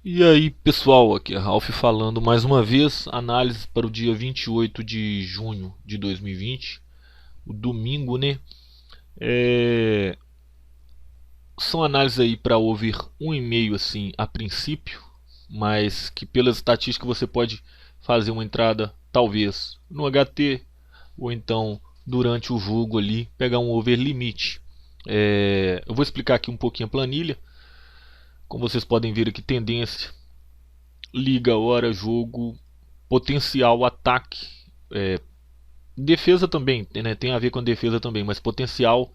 E aí pessoal, aqui é Ralph falando mais uma vez, análise para o dia 28 de junho de 2020, o domingo, né? É... São análises aí para over 1,5 assim a princípio, mas que pelas estatísticas você pode fazer uma entrada talvez no HT ou então durante o jogo ali pegar um over limite. Eu vou explicar aqui um pouquinho a planilha. Como vocês podem ver aqui, tendência, liga, hora, jogo, potencial, ataque, defesa também, né, tem a ver com a defesa também, mas potencial,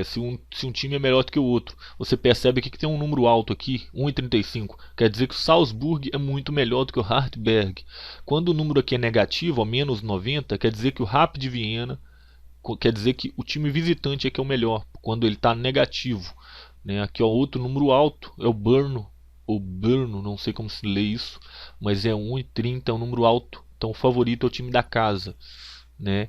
se um time é melhor do que o outro. Você percebe aqui que tem um número alto aqui, 1,35, quer dizer que o Salzburg é muito melhor do que o Hartberg. Quando o número aqui é negativo, ó, menos 90, quer dizer que o Rapid Viena, quer dizer que o time visitante é que é o melhor, quando ele está negativo. Né? Aqui ó, outro número alto é o Brno, ou Brno, não sei como se lê isso, mas é 1,30, é um número alto. Então o favorito é o time da casa. Né?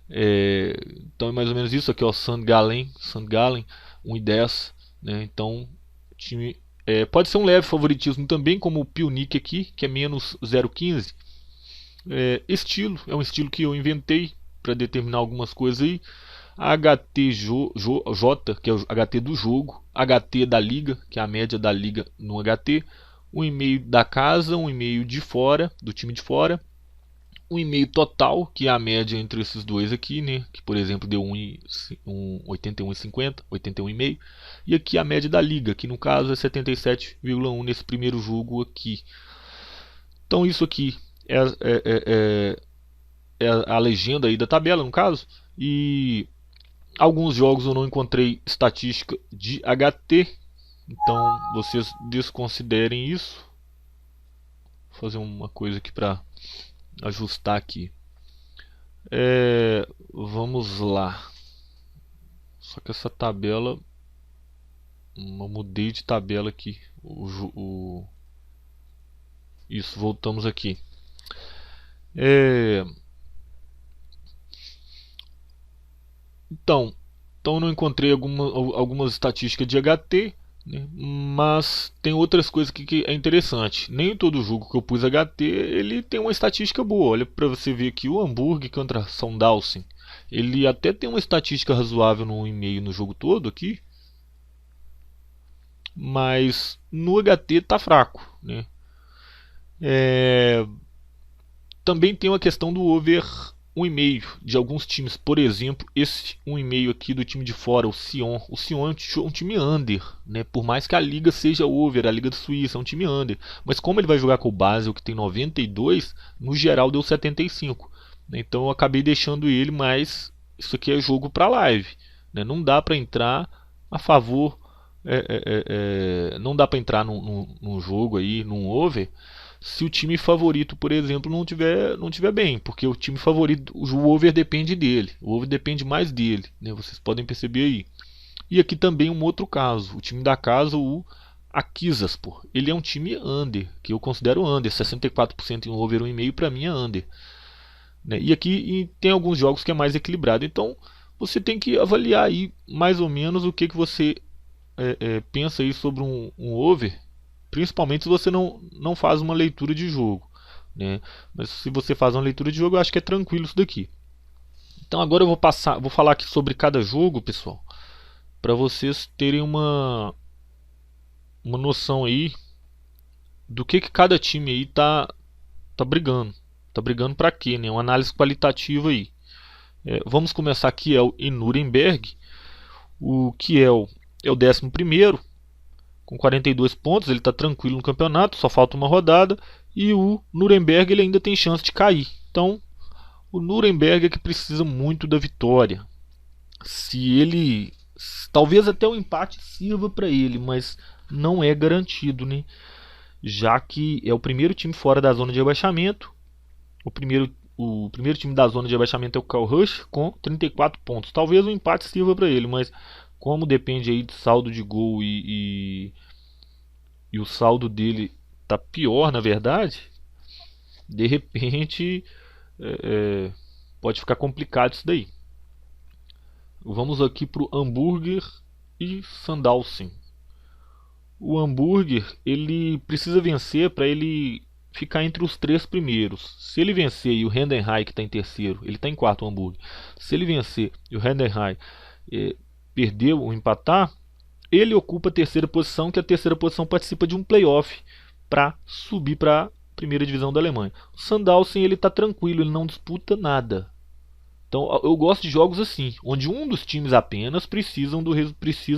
Então é mais ou menos isso aqui, ó, St. Gallen 1,10. Né? Então time pode ser um leve favoritismo também, como o Pionic aqui, que é menos 0,15. Estilo, é um estilo que eu inventei para determinar algumas coisas aí. HTJ, que é o HT do jogo, HT da liga, que é a média da liga no HT, 1,5 da casa, 1,5 de fora, do time de fora, 1,5 total, que é a média entre esses dois aqui, né? Que por exemplo deu 81,50, 81,5, e aqui a média da liga, que no caso é 77,1 nesse primeiro jogo aqui. Então isso aqui é a legenda aí da tabela, no caso, e alguns jogos eu não encontrei estatística de HT, então vocês desconsiderem isso. Vou fazer uma coisa aqui para ajustar aqui. Vamos lá. Só que essa tabela, eu mudei de tabela aqui. Isso, voltamos aqui. Então, eu não encontrei algumas estatísticas de HT, né? Mas tem outras coisas que é interessante. Nem todo jogo que eu pus HT ele tem uma estatística boa. Olha para você ver aqui o Hamburg contra São Dawson. Ele até tem uma estatística razoável no 1,5 no jogo todo aqui, mas no HT tá fraco, né? Também tem uma questão do over 1,5 de alguns times, por exemplo, esse 1,5 aqui do time de fora, o Sion. O Sion é um time under, né? Por mais que a liga seja over, a liga da Suíça é um time under, mas como ele vai jogar com o Basel que tem 92, no geral deu 75. Né? Então eu acabei deixando ele, mas isso aqui é jogo para live, né? Não dá para entrar a favor, não dá para entrar num jogo aí, num over, se o time favorito, por exemplo, não tiver bem, porque o time favorito, o over depende dele, o over depende mais dele, né? Vocês podem perceber aí. E aqui também um outro caso, o time da casa, o Akizasspor, ele é um time under, que eu considero under, 64% em over 1,5 para mim é under. Né? E aqui tem alguns jogos que é mais equilibrado, então você tem que avaliar aí mais ou menos o que você pensa aí sobre um over, principalmente se você não faz uma leitura de jogo. Né? Mas se você faz uma leitura de jogo, eu acho que é tranquilo isso daqui. Então agora eu vou falar aqui sobre cada jogo, pessoal, para vocês terem uma noção aí do que cada time aí tá brigando. Tá brigando para quê, né? Uma análise qualitativa aí. Vamos começar aqui em Nuremberg. O Kiel é o 11º com 42 pontos, ele está tranquilo no campeonato, só falta uma rodada, e o Nuremberg ele ainda tem chance de cair. Então, o Nuremberg é que precisa muito da vitória. Se ele, talvez até o empate sirva para ele, mas não é garantido, né? Já que é o primeiro time fora da zona de rebaixamento. O primeiro time da zona de rebaixamento é o Karlsruhe com 34 pontos. Talvez o empate sirva para ele, mas como depende aí de saldo de gol e o saldo dele tá pior, na verdade, de repente pode ficar complicado isso daí. Vamos aqui para o Hamburger e Sandhausen. O Hamburger ele precisa vencer para ele ficar entre os três primeiros. Se ele vencer e o Heidenheim, que está em terceiro, ele está em quarto, o Hamburger. Se ele vencer e o Heidenheim perder ou empatar, ele ocupa a terceira posição, que a terceira posição participa de um playoff para subir para a primeira divisão da Alemanha. O Sandhausen ele está tranquilo, ele não disputa nada. Então eu gosto de jogos assim, onde um dos times apenas precisa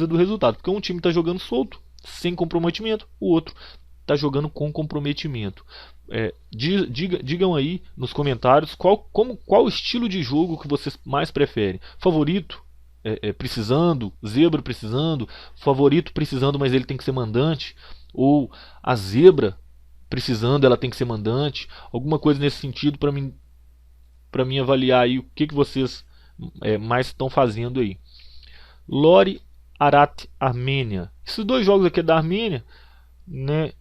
do resultado, porque um time está jogando solto, sem comprometimento, o outro está jogando com comprometimento. Digam aí nos comentários qual estilo de jogo que vocês mais preferem. Favorito, precisando, zebra precisando, favorito precisando, mas ele tem que ser mandante, ou a zebra precisando, ela tem que ser mandante, alguma coisa nesse sentido para mim avaliar aí o que vocês mais estão fazendo aí. Lori Arat Armênia. Esses dois jogos aqui é da Armênia, né?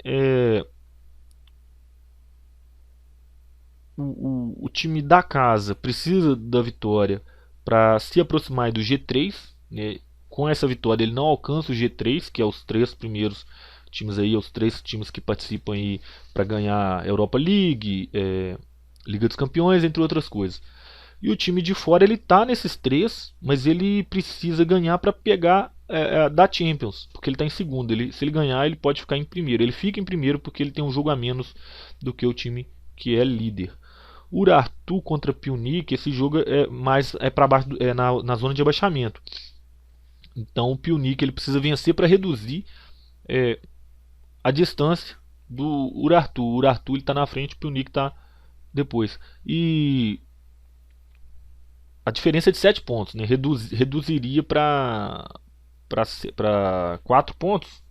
O time da casa precisa da vitória para se aproximar do G3, né? Com essa vitória ele não alcança o G3, que é os três primeiros times aí, os três times que participam aí para ganhar Europa League, Liga dos Campeões, entre outras coisas. E o time de fora ele tá nesses três, mas ele precisa ganhar para pegar da Champions, porque ele está em segundo. Se ele ganhar, ele pode ficar em primeiro. Ele fica em primeiro porque ele tem um jogo a menos do que o time que é líder. Urartu contra Pionic, esse jogo é mais para baixo, na zona de abaixamento. Então o Pionic ele precisa vencer para reduzir a distância do Urartu. O Urartu está na frente, o Pionic está depois. E a diferença é de 7 pontos, né? Reduziria para 4 pontos.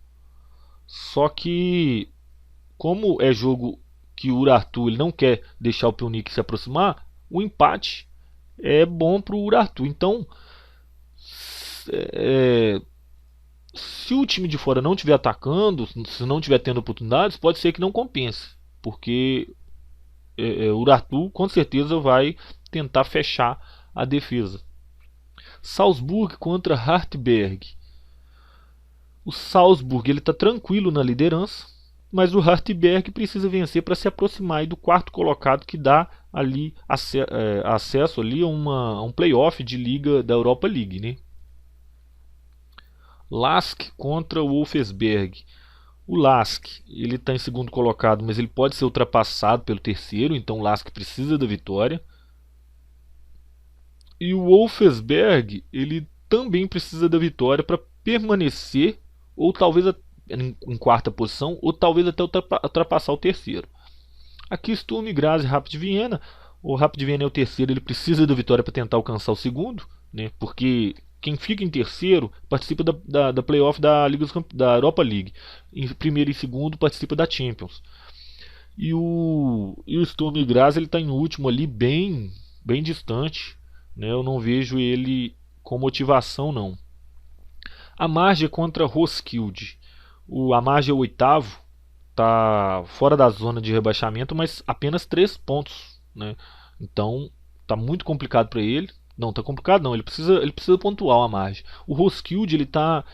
Só que, como é jogo que o Urartu ele não quer deixar o Pionic se aproximar, o empate é bom para o Urartu. Então, se o time de fora não estiver atacando, se não estiver tendo oportunidades, pode ser que não compense, porque o Urartu com certeza vai tentar fechar a defesa. Salzburg contra Hartberg. O Salzburg ele está tranquilo na liderança, mas o Hartberg precisa vencer para se aproximar do quarto colocado, que dá ali acesso ali a um playoff de liga da Europa League, né? Lask contra o Wolfsberg. O Lask ele está em segundo colocado, mas ele pode ser ultrapassado pelo terceiro, então o Lask precisa da vitória. E o Wolfsberg ele também precisa da vitória para permanecer, ou talvez em quarta posição, ou talvez até ultrapassar o terceiro. Aqui Sturm Graz e Rapid Viena. O Rapid Viena é o terceiro, ele precisa da vitória para tentar alcançar o segundo, né? Porque quem fica em terceiro participa da playoff da Europa League. Em primeiro e segundo participa da Champions. E o Sturm Graz ele está em último ali, bem distante, né? Eu não vejo ele com motivação não. A Marge contra Roskilde. A Marge é o oitavo, está fora da zona de rebaixamento, mas apenas 3 pontos, né? Então está muito complicado para ele. Não, está complicado não, ele precisa pontuar a Marge. O Roskilde ele está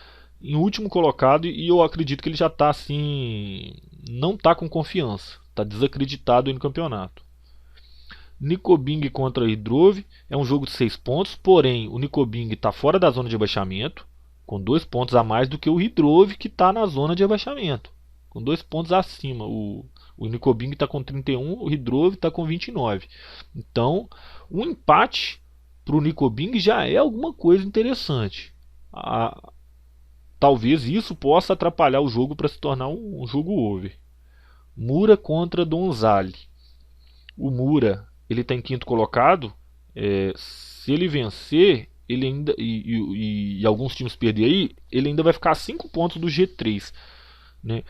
em último colocado e eu acredito que ele já está assim, não está com confiança, está desacreditado no campeonato. Nicobing contra Hydrove é um jogo de 6 pontos, porém o Nicobing está fora da zona de rebaixamento, com 2 pontos a mais do que o Hydrove, que está na zona de rebaixamento, com 2 pontos acima. O Nicobing está com 31, o Hydrove está com 29. Então, um empate para o Nicobing já é alguma coisa interessante. Talvez isso possa atrapalhar o jogo para se tornar um jogo over. Mura contra Donzale. O Mura ele está em quinto colocado. Se ele vencer, ele ainda e alguns times perder aí, ele ainda vai ficar a 5 pontos do G3, né?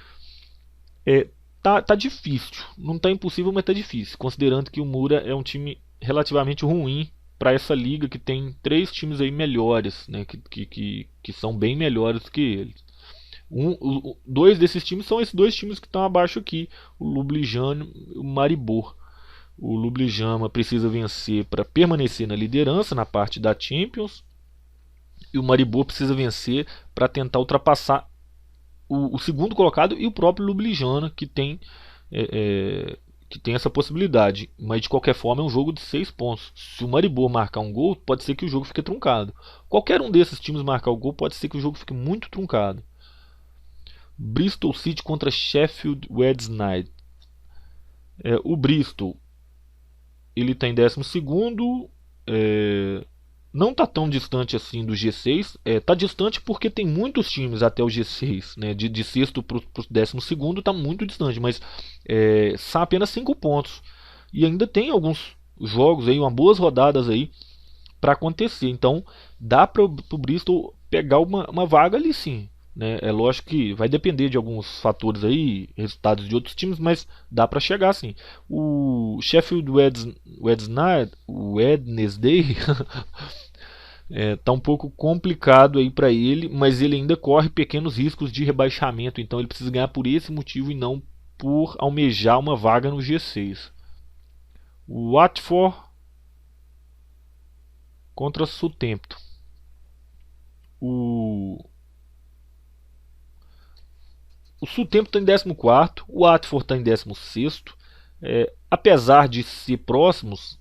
Tá difícil, não tá impossível, mas tá difícil, considerando que o Mura é um time relativamente ruim para essa liga, que tem 3 times aí melhores, né? Que são bem melhores do que eles. 2 desses times são esses 2 times que estão abaixo aqui, o Ljubljana e o Maribor. O Ljubljana precisa vencer para permanecer na liderança na parte da Champions, e o Maribor precisa vencer para tentar ultrapassar o segundo colocado e o próprio Ljubljana, que tem essa possibilidade. Mas de qualquer forma é um jogo de 6 pontos. Se o Maribor marcar um gol, pode ser que o jogo fique truncado. Qualquer um desses times marcar o gol, pode ser que o jogo fique muito truncado. Bristol City contra Sheffield Wednesday. O Bristol ele está em 12º, não está tão distante assim do G6. Está distante porque tem muitos times até o G6, né? De sexto para o 12º está muito distante, mas são apenas 5 pontos. E ainda tem alguns jogos aí, boas rodadas aí para acontecer. Então dá para o Bristol pegar uma vaga ali sim. Né? É lógico que vai depender de alguns fatores aí, resultados de outros times, mas dá para chegar sim. O Sheffield Wednesday tá um pouco complicado aí para ele, mas ele ainda corre pequenos riscos de rebaixamento, então ele precisa ganhar por esse motivo e não por almejar uma vaga no G6. O Watford contra Southampton. O Southampton está em 14º, o Watford está em 16º. Apesar de ser próximos,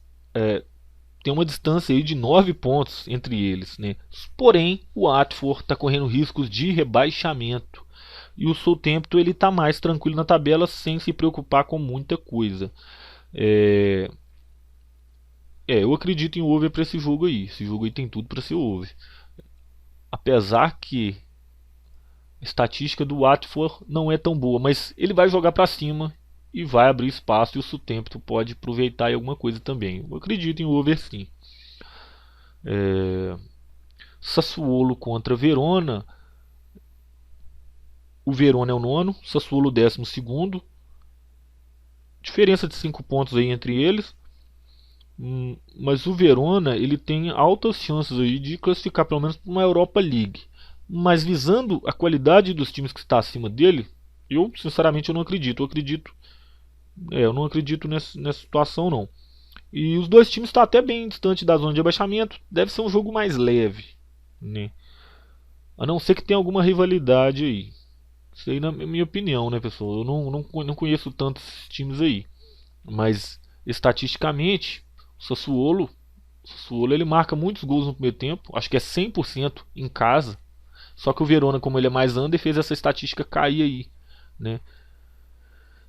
tem uma distância aí de 9 pontos entre eles. Né? Porém, o Watford está correndo riscos de rebaixamento. E o Southampton está mais tranquilo na tabela sem se preocupar com muita coisa. Eu acredito em over para esse jogo aí. Esse jogo aí tem tudo para ser over. Apesar que a estatística do Watford não é tão boa, mas ele vai jogar para cima e vai abrir espaço e o Southampton pode aproveitar alguma coisa também. Eu acredito em over sim. Sassuolo contra Verona. O Verona é o 9º, Sassuolo o 12º. Diferença de 5 pontos aí entre eles. Mas o Verona ele tem altas chances aí de classificar pelo menos para uma Europa League. Mas visando a qualidade dos times que está acima dele, eu sinceramente não acredito. Eu não acredito nessa situação não. E os dois times estão até bem distante da zona de abaixamento. Deve ser um jogo mais leve, né? A não ser que tenha alguma rivalidade aí. Isso aí na minha opinião, né, pessoal? Eu não conheço tantos times aí. Mas estatisticamente, o Sassuolo ele marca muitos gols no primeiro tempo. Acho que é 100% em casa. Só que o Verona, como ele é mais under, fez essa estatística cair aí, né?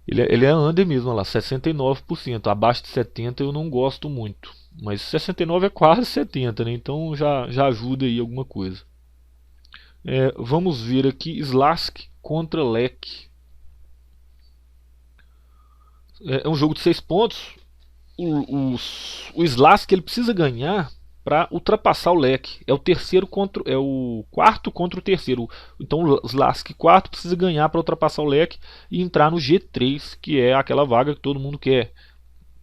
Ele é under mesmo, olha lá, 69%. Abaixo de 70% eu não gosto muito. Mas 69% é quase 70%, né? Então já ajuda aí alguma coisa. Vamos ver aqui, Slask contra Lech. É um jogo de 6 pontos. O Slask ele precisa ganhar para ultrapassar o Lech. É o quarto contra o terceiro. Então o Slask quarto precisa ganhar para ultrapassar o Lech e entrar no G3, que é aquela vaga que todo mundo quer.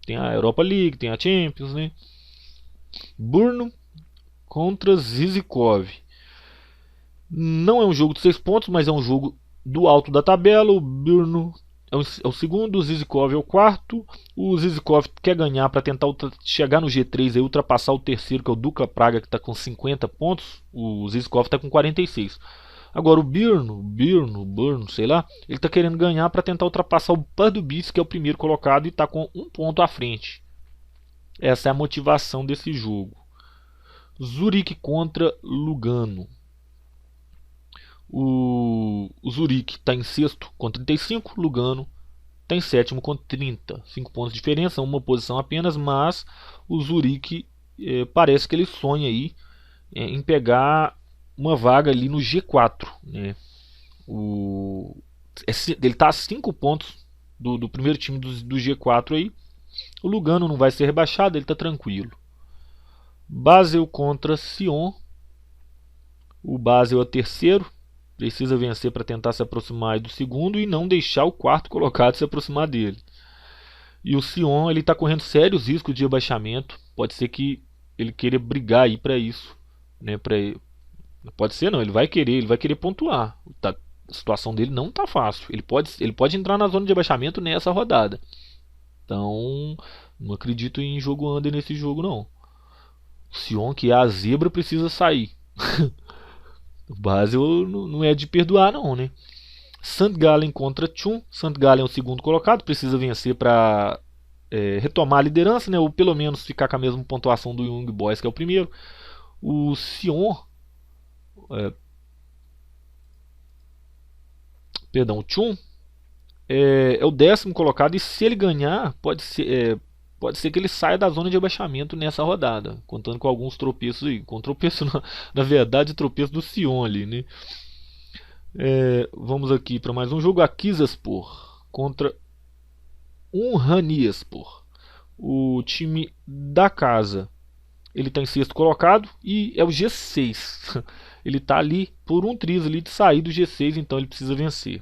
Tem a Europa League, tem a Champions, né? Brno contra Zizikov. Não é um jogo de 6 pontos, mas é um jogo do alto da tabela. O Brno é o segundo, o Zizikov é o quarto. O Zizikov quer ganhar para tentar chegar no G3 e ultrapassar o terceiro, que é o Dukla Praga, que está com 50 pontos. O Zizikov está com 46. Agora o Brno, sei lá, ele está querendo ganhar para tentar ultrapassar o Pardubice, que é o primeiro colocado e está com 1 ponto à frente. Essa é a motivação desse jogo. Zurique contra Lugano. O Zurique está em sexto com 35, Lugano está em sétimo com 30. 5 pontos de diferença, uma posição apenas, mas o Zurique parece que ele sonha aí em pegar uma vaga ali no G4. Né? Ele está a 5 pontos do primeiro time do G4 aí. O Lugano não vai ser rebaixado, ele está tranquilo. Basel contra Sion. O Basel é terceiro. Precisa vencer para tentar se aproximar do segundo e não deixar o quarto colocado se aproximar dele. E o Sion ele está correndo sérios riscos de rebaixamento. Pode ser que ele queira brigar aí para isso, né? Pode ser não, ele vai querer pontuar. A situação dele não está fácil. Ele pode entrar na zona de rebaixamento nessa rodada. Então não acredito em jogo under nesse jogo não. O Sion, que é a zebra, precisa sair. O Basel não é de perdoar não, né? St. Gallen contra Chun. St. Gallen é o segundo colocado, precisa vencer para retomar a liderança, né, ou pelo menos ficar com a mesma pontuação do Young Boys, que é o primeiro. O Sion, o Chun é o décimo colocado, e se ele ganhar, pode ser que ele saia da zona de abaixamento nessa rodada, contando com alguns tropeços aí. Com tropeço, na verdade, tropeço do Sion ali, né? Vamos aqui para mais um jogo. Akizespor contra Umhanispor. O time da casa, ele está em sexto colocado e é o G6. Ele está ali por um triz ali de sair do G6, então ele precisa vencer.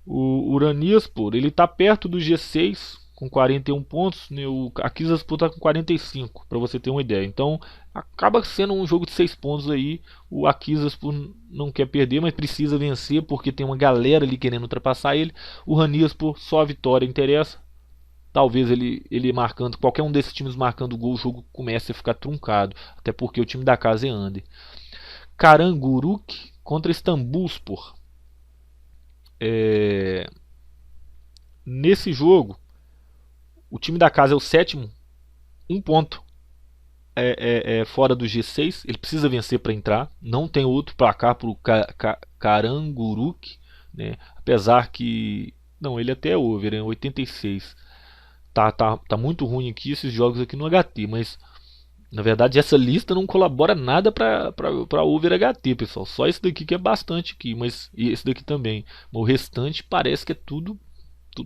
O Uraniaspor, ele está perto do G6 com 41 pontos, né? O Akizespor está com 45, para você ter uma ideia. Então acaba sendo um jogo de 6 pontos aí. O Akizespor não quer perder, mas precisa vencer porque tem uma galera ali querendo ultrapassar ele. O Uraniaspor, só a vitória interessa. Talvez ele marcando, qualquer um desses times marcando gol, o jogo comece a ficar truncado, até porque o time da casa é under. Karanguruk contra Istanbulspor. Nesse jogo, o time da casa é o sétimo, um ponto fora do G6. Ele precisa vencer para entrar. Não tem outro placar para o Karanguruk, né? Apesar que não, ele até é over, é 86. Tá muito ruim aqui esses jogos aqui no HT, mas na verdade essa lista não colabora nada para over HT, pessoal. Só esse daqui que é bastante aqui, mas e esse daqui também. Mas o restante parece que é tudo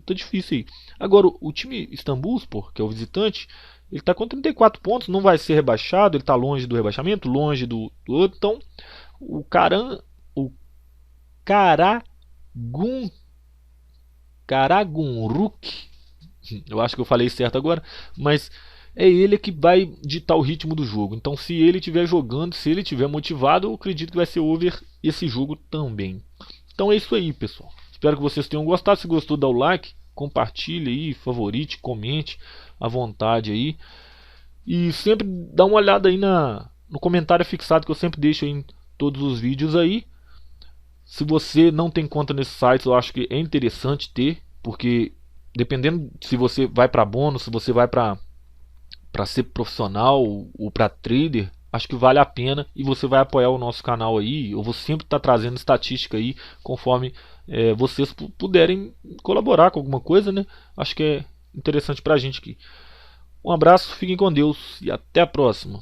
tá difícil aí. Agora o time Istanbulspor, que é o visitante, ele está com 34 pontos, não vai ser rebaixado, ele está longe do rebaixamento, longe do outro. Então o Karagumruk, eu acho que eu falei certo agora, mas é ele que vai ditar o ritmo do jogo. Então se ele estiver jogando, se ele estiver motivado, eu acredito que vai ser over esse jogo também. Então é isso aí, pessoal. Espero que vocês tenham gostado. Se gostou, dá o like, compartilhe aí, favorite, comente à vontade aí. E sempre dá uma olhada aí no comentário fixado que eu sempre deixo aí em todos os vídeos aí. Se você não tem conta nesse site, eu acho que é interessante ter, porque dependendo se você vai para bônus, se você vai para ser profissional ou para trader, acho que vale a pena e você vai apoiar o nosso canal aí. Eu vou sempre estar trazendo estatística aí conforme vocês puderem colaborar com alguma coisa, né? Acho que é interessante pra gente aqui. Um abraço, fiquem com Deus e até a próxima.